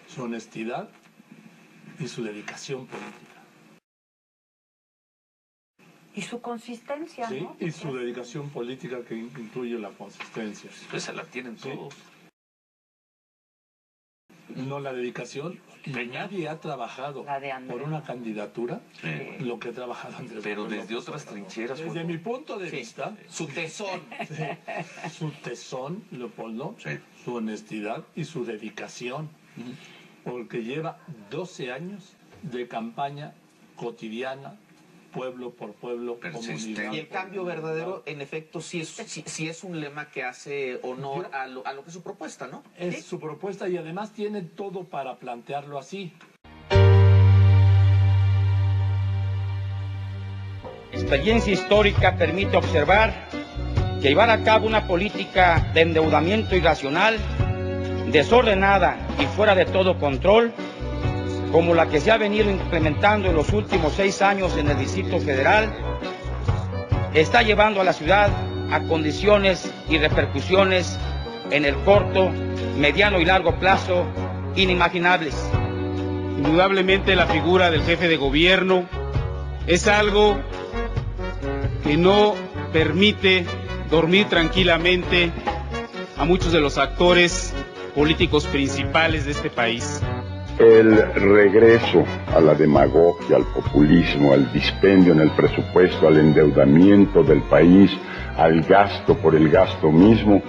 su honestidad y su dedicación política. Y su consistencia, sí, ¿no? Y su dedicación política que incluye la consistencia. Pues se la tienen todos. No la dedicación, que nadie ha trabajado por una candidatura lo que ha trabajado Andrés. Pero desde otras trincheras. Desde mi punto de vista, su tesón. Su tesón, Leopoldo, su honestidad y su dedicación. Porque lleva 12 años de campaña cotidiana, pueblo por pueblo, comunidad. Y el cambio verdadero, en efecto, sí es un lema que hace honor a lo que es su propuesta, ¿no? Es su propuesta y además tiene todo para plantearlo así. Experiencia histórica permite observar que llevar a cabo una política de endeudamiento irracional, desordenada y fuera de todo control, como la que se ha venido implementando en los últimos 6 años en el Distrito Federal, está llevando a la ciudad a condiciones y repercusiones en el corto, mediano y largo plazo inimaginables. Indudablemente la figura del jefe de gobierno es algo que no permite dormir tranquilamente a muchos de los actores políticos principales de este país. El regreso a la demagogia, al populismo, al dispendio en el presupuesto, al endeudamiento del país, al gasto por el gasto mismo,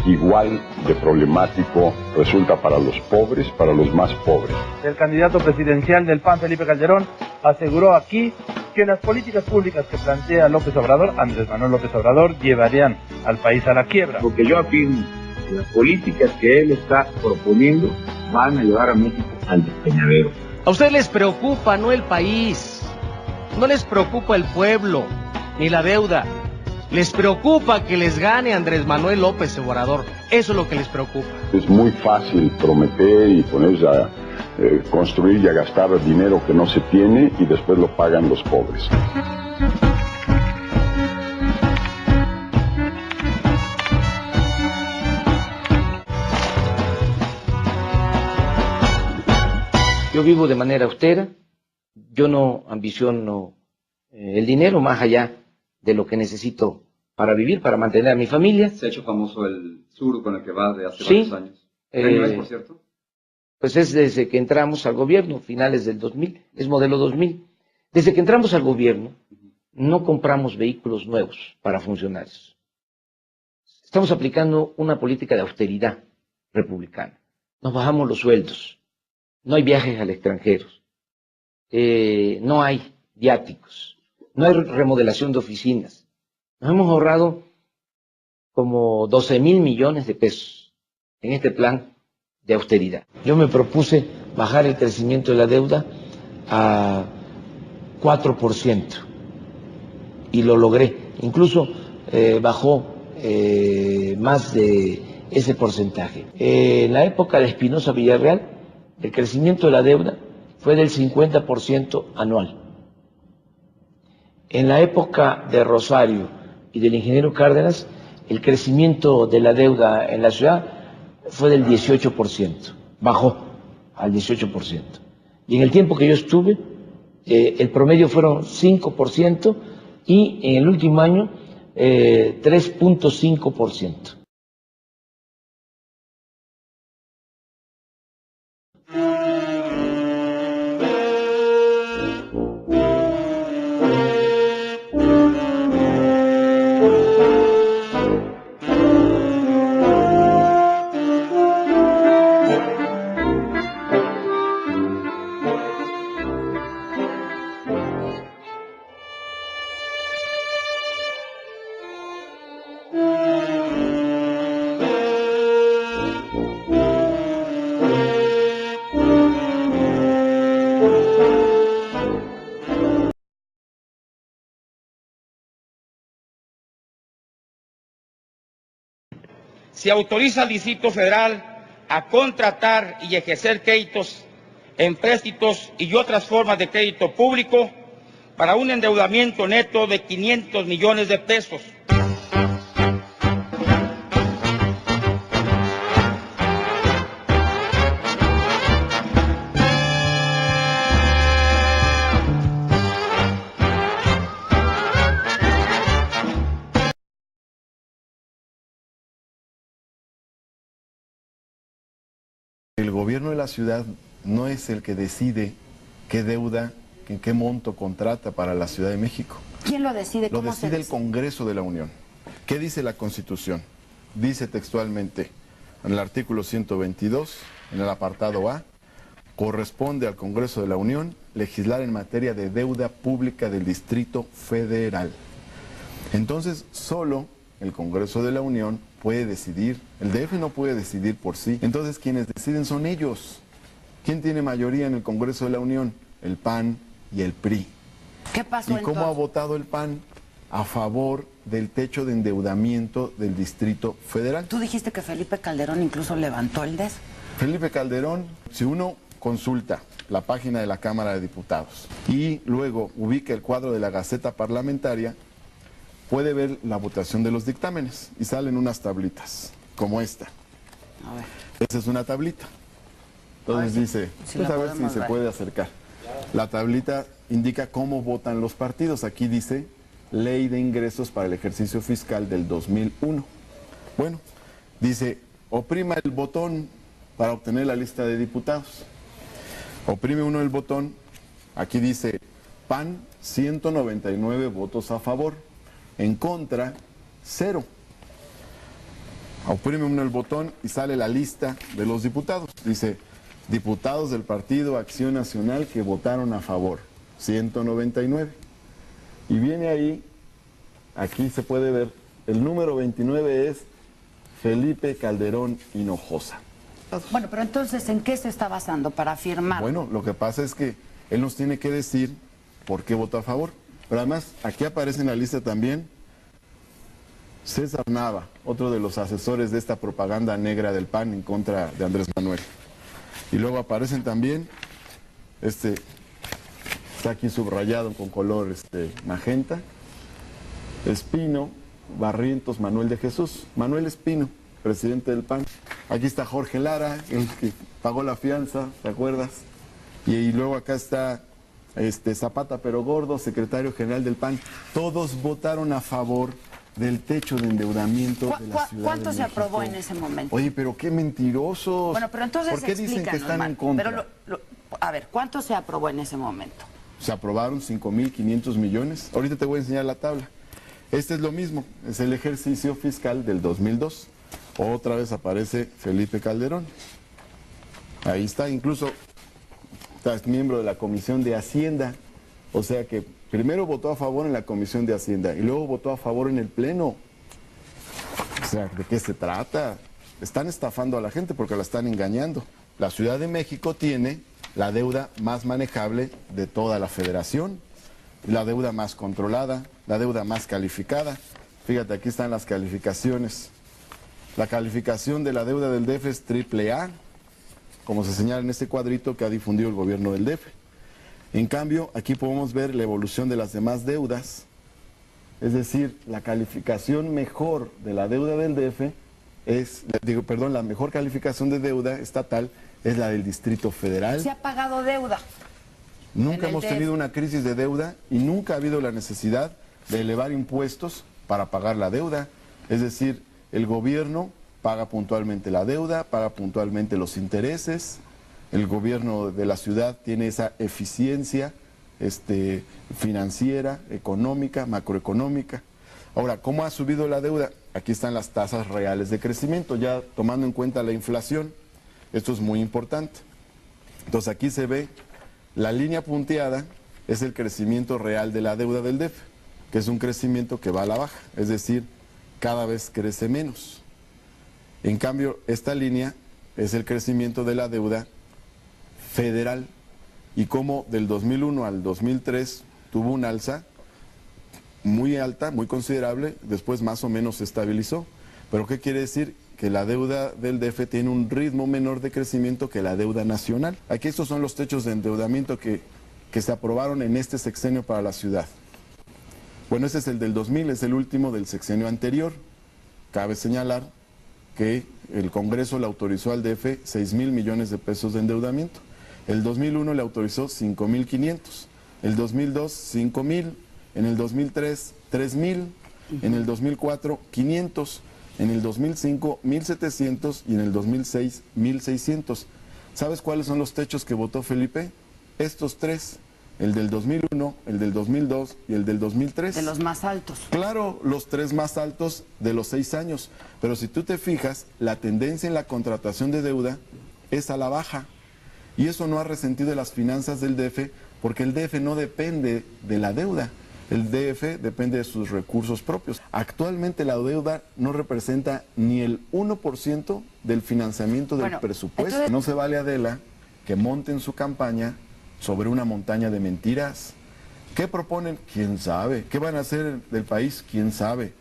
igual de problemático resulta para los pobres, para los más pobres. El candidato presidencial del PAN, Felipe Calderón, aseguró aquí que las políticas públicas que plantea López Obrador, Andrés Manuel López Obrador, llevarían al país a la quiebra. Porque yo afirmo que las políticas que él está proponiendo van a llevar a México al despeñadero. A ustedes les preocupa no el país, no les preocupa el pueblo, ni la deuda. Les preocupa que les gane Andrés Manuel López Obrador. Eso es lo que les preocupa. Es muy fácil prometer y ponerse a construir y a gastar dinero que no se tiene y después lo pagan los pobres. Yo vivo de manera austera, yo no ambiciono el dinero más allá de lo que necesito para vivir, para mantener a mi familia. Se ha hecho famoso el sur con el que va de hace varios años. ¿Qué año es, por cierto? Pues es desde que entramos al gobierno, finales del 2000, es modelo 2000. Desde que entramos al gobierno, no compramos vehículos nuevos para funcionarios. Estamos aplicando una política de austeridad republicana. Nos bajamos los sueldos. No hay viajes al extranjero, no hay viáticos, no hay remodelación de oficinas. Nos hemos ahorrado como 12,000 millones de pesos en este plan de austeridad. Yo me propuse bajar el crecimiento de la deuda a 4% y lo logré. Incluso bajó más de ese porcentaje. En la época de Espinosa Villarreal, el crecimiento de la deuda fue del 50% anual. En la época de Rosario y del ingeniero Cárdenas, el crecimiento de la deuda en la ciudad fue del 18%, bajó al 18%. Y en el tiempo que yo estuve, el promedio fueron 5% y en el último año 3.5%. Se autoriza al Distrito Federal a contratar y ejercer créditos, empréstitos y otras formas de crédito público para un endeudamiento neto de 500 millones de pesos. gobierno de la ciudad no es el que decide qué deuda, en qué monto contrata para la Ciudad de México. ¿Quién lo decide? Lo decide el Congreso de la Unión. ¿Qué dice la Constitución? Dice textualmente en el artículo 122, en el apartado A, corresponde al Congreso de la Unión legislar en materia de deuda pública del Distrito Federal. Entonces, solo el Congreso de la Unión puede decidir, el DF no puede decidir por sí. Entonces, quienes deciden son ellos. ¿Quién tiene mayoría en el Congreso de la Unión? El PAN y el PRI. ¿Qué pasó entonces? ¿Y cómo ha votado el PAN? A favor del techo de endeudamiento del Distrito Federal. Tú dijiste que Felipe Calderón incluso levantó el DES. Felipe Calderón, si uno consulta la página de la Cámara de Diputados y luego ubica el cuadro de la Gaceta Parlamentaria, puede ver la votación de los dictámenes y salen unas tablitas, como esta. A ver. Esa es una tablita. Entonces dice, a ver si se puede acercar. La tablita indica cómo votan los partidos. Aquí dice Ley de Ingresos para el Ejercicio Fiscal del 2001. Bueno, dice, oprima el botón para obtener la lista de diputados. Oprime uno el botón, aquí dice PAN 199 votos a favor, en contra 0. Oprime uno el botón y sale la lista de los diputados. Dice, diputados del Partido Acción Nacional que votaron a favor, 199. Y viene ahí, aquí se puede ver, el número 29 es Felipe Calderón Hinojosa. Bueno, pero entonces, ¿en qué se está basando para afirmar? Bueno, lo que pasa es que él nos tiene que decir por qué votó a favor. Pero además, aquí aparece en la lista también César Nava, otro de los asesores de esta propaganda negra del PAN en contra de Andrés Manuel. Y luego aparecen también, está aquí subrayado con color magenta, Espino, Barrientos, Manuel de Jesús. Manuel Espino, presidente del PAN. Aquí está Jorge Lara, el que pagó la fianza, ¿te acuerdas? Y luego acá está Zapata pero Gordo, secretario general del PAN. Todos votaron a favor del techo de endeudamiento de la Ciudad ¿Cuánto de se México. aprobó en ese momento? Oye, pero qué mentirosos. Bueno, pero entonces ¿por qué dicen que están en contra? Pero a ver, ¿cuánto se aprobó en ese momento? Se aprobaron 5.500 millones. Ahorita te voy a enseñar la tabla. Este es lo mismo, es el ejercicio fiscal del 2002. Otra vez aparece Felipe Calderón. Ahí está, incluso es miembro de la Comisión de Hacienda. O sea que primero votó a favor en la Comisión de Hacienda y luego votó a favor en el Pleno. O sea, ¿de qué se trata? Están estafando a la gente porque la están engañando. La Ciudad de México tiene la deuda más manejable de toda la Federación, la deuda más controlada, la deuda más calificada. Fíjate, aquí están las calificaciones. La calificación de la deuda del DF es AAA, como se señala en este cuadrito que ha difundido el gobierno del DF. En cambio, aquí podemos ver la evolución de las demás deudas, es decir, la calificación mejor de la deuda del DF es, la mejor calificación de deuda estatal es la del Distrito Federal. Se ha pagado deuda. Nunca hemos tenido una crisis de deuda y nunca ha habido la necesidad de elevar impuestos para pagar la deuda. Es decir, el gobierno paga puntualmente la deuda, paga puntualmente los intereses. El gobierno de la ciudad tiene esa eficiencia financiera, económica, macroeconómica. Ahora, ¿cómo ha subido la deuda? Aquí están las tasas reales de crecimiento, ya tomando en cuenta la inflación. Esto es muy importante. Entonces aquí se ve la línea punteada, es el crecimiento real de la deuda del DF, que es un crecimiento que va a la baja, es decir, cada vez crece menos. En cambio, esta línea es el crecimiento de la deuda federal y como del 2001 al 2003 tuvo un alza muy alta, muy considerable, después más o menos se estabilizó. ¿Pero qué quiere decir? Que la deuda del DF tiene un ritmo menor de crecimiento que la deuda nacional. Aquí estos son los techos de endeudamiento que se aprobaron en este sexenio para la ciudad. Bueno, este es el del 2000, es el último del sexenio anterior. Cabe señalar que el Congreso le autorizó al DF 6,000 millones de pesos de endeudamiento. El 2001 le autorizó 5,500. El 2002, 5,000. En el 2003, 3,000. En el 2004, 500. En el 2005, 1,700 y en el 2006, 1,600. ¿Sabes cuáles son los techos que votó Felipe? Estos tres, el del 2001, el del 2002 y el del 2003. De los más altos. Claro, los tres más altos de los 6 años. Pero si tú te fijas, la tendencia en la contratación de deuda es a la baja. Y eso no ha resentido las finanzas del DF, porque el DF no depende de la deuda. El DF depende de sus recursos propios. Actualmente la deuda no representa ni el 1% del financiamiento del presupuesto. Entonces... No se vale, Adela, que monten su campaña sobre una montaña de mentiras. ¿Qué proponen? ¿Quién sabe? ¿Qué van a hacer del país? ¿Quién sabe?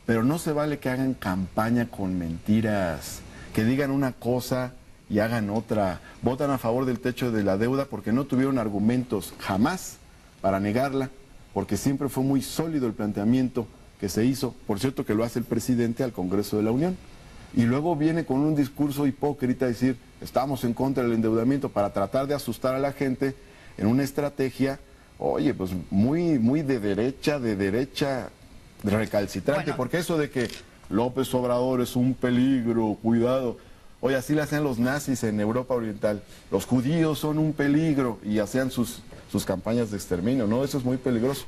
Pero no se vale que hagan campaña con mentiras, que digan una cosa y hagan otra. Votan a favor del techo de la deuda porque no tuvieron argumentos jamás para negarla, porque siempre fue muy sólido el planteamiento que se hizo, por cierto que lo hace el presidente al Congreso de la Unión, y luego viene con un discurso hipócrita a decir, estamos en contra del endeudamiento para tratar de asustar a la gente en una estrategia, oye, pues muy de derecha recalcitrante, porque eso de que López Obrador es un peligro, cuidado, oye, así le hacían los nazis en Europa Oriental, los judíos son un peligro, y hacían sus campañas de exterminio, ¿no? Eso es muy peligroso.